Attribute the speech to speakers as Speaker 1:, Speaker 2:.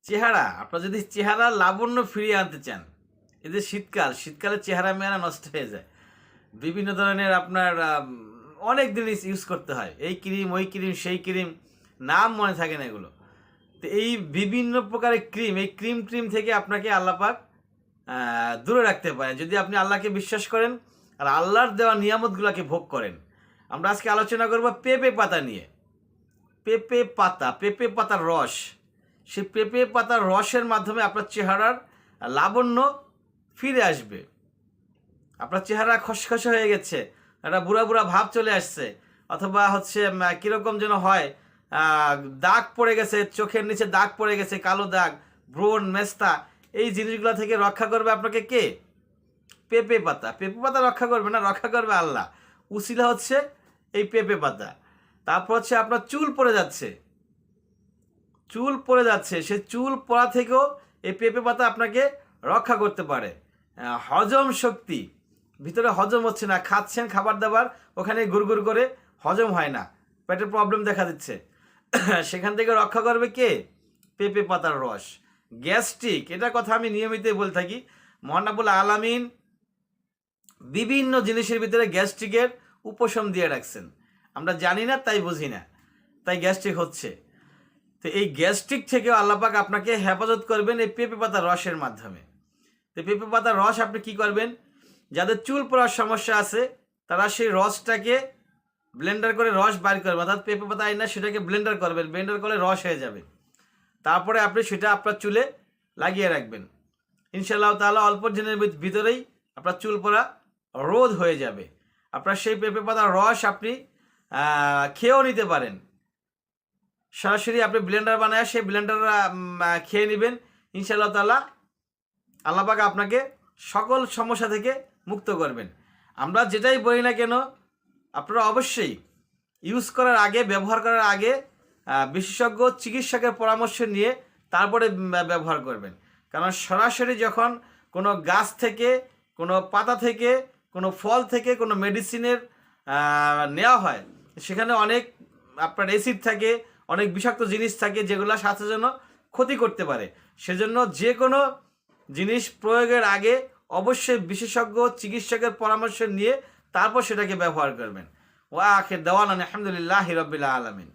Speaker 1: চেহারা, আপনার যদি চেহারা লাবণ্য ফিরিয়ে আনতে চান, এই যে শীতকালে চেহারা মেয়ারা নষ্ট হয়ে যায়, বিভিন্ন ধরনের আপনার অনেক জিনিস ইউজ করতে হয়, এই ক্রিম ওই ক্রিম সেই ক্রিম, নাম মনে থাকে না এগুলো। তো এই বিভিন্ন প্রকারের ক্রিম, এই ক্রিম থেকে আপনাকে আল্লাহ পাক দূরে রাখতে পারেন যদি আপনি আল্লাহকে বিশ্বাস করেন আর আল্লাহর দেওয়া নিয়ামতগুলোকে ভোগ করেন। আমরা আজকে আলোচনা করব পেঁপে পাতা নিয়ে। পেঁপে পাতার রস, সেই পেঁপে পাতার রসের মাধ্যমে আপনার চেহারার লাবণ্য ফিরে আসবে। আপনার চেহারা খসখসে হয়ে গেছে, একটা বুড়া ভাব চলে আসছে, অথবা হচ্ছে কীরকম যেন হয়, দাগ পড়ে গেছে, চোখের নিচে দাগ পড়ে গেছে, কালো দাগ, ব্রণ, মেস্তা, এই জিনিসগুলো থেকে রক্ষা করবে আপনাকে কে? পেঁপে পাতা রক্ষা করবে না, রক্ষা করবে আল্লাহ। উসিলা হচ্ছে এই পেঁপে পাতা। তারপর হচ্ছে আপনার চুল পড়ে যাচ্ছে, সেই চুল পড়া থেকেও এই পেঁপে পাতা আপনাকে রক্ষা করতে পারে। হজম শক্তি, ভিতরে হজম হচ্ছে না, খাচ্ছেন খাবার দাবার, ওখানে গুড়গুড় করে হজম হয় না, পেটের প্রবলেম দেখা দিচ্ছে, সেখান থেকে রক্ষা করবে কে? পেঁপে পাতার রস। গ্যাস্ট্রিক, এটার কথা আমি নিয়মিতই বলে থাকি। মহান রব্বুল আলামিন বিভিন্ন জিনিসের ভিতরে গ্যাস্ট্রিকের উপশম দিয়ে রাখছেন, আমরা জানি না, তাই বুঝি না, তাই গ্যাস্ট্রিক হচ্ছে। তো এই গ্যাস্ট্রিক থেকেও আল্লাহ পাক আপনাকে হেফাজত করবেন এই পেঁপে পাতার রসের মাধ্যমে। তো পেঁপে পাতার রস আপনি কি করবেন, যাদের চুল পড়ার সমস্যা আছে তারা সেই রসটাকে ব্লেন্ডার করে রস বাইর করবেন, অর্থাৎ পেঁপে পাতা আইনা সেটাকে ব্লেন্ডার করবেন, ব্লেন্ডার করলে রস হয়ে যাবে। তারপরে আপনি সেটা আপনার চুলে লাগিয়ে রাখবেন, ইনশাআল্লাহ তাআলা অল্প দিনের ভিতরেই আপনার চুল পড়া রোধ হয়ে যাবে। আপনার সেই পেঁপে পাতার রস আপনি খেয়েও নিতে পারেন, সরাসরি আপনি ব্লেন্ডার বানায় সেই ব্লেন্ডার খেয়ে নেবেন, ইনশাআল্লাহ তাআলা আল্লাহ পাক আপনাকে সকল সমস্যা থেকে মুক্ত করবেন। আমরা যেটাই বলি না কেন, আপনারা অবশ্যই ইউজ করার আগে, ব্যবহার করার আগে বিশেষজ্ঞ চিকিৎসকের পরামর্শ নিয়ে তারপরে ব্যবহার করবেন। কারণ সরাসরি যখন কোনো গাছ থেকে, কোনো পাতা থেকে, কোনো ফল থেকে কোনো মেডিসিনের নেওয়া হয়, সেখানে অনেক আপনার অ্যাসিড থাকে, অনেক বিষাক্ত জিনিস থাকে, যেগুলো স্বাস্থ্যের জন্য ক্ষতি করতে পারে। সেজন্য যে কোনো জিনিস প্রয়োগের আগে অবশ্যই বিশেষজ্ঞ চিকিৎসকের পরামর্শ নিয়ে তারপর সেটাকে ব্যবহার করবেন। ওয়া আখির দাওয়ানা আলহামদুলিল্লাহি রাব্বিল আলামিন।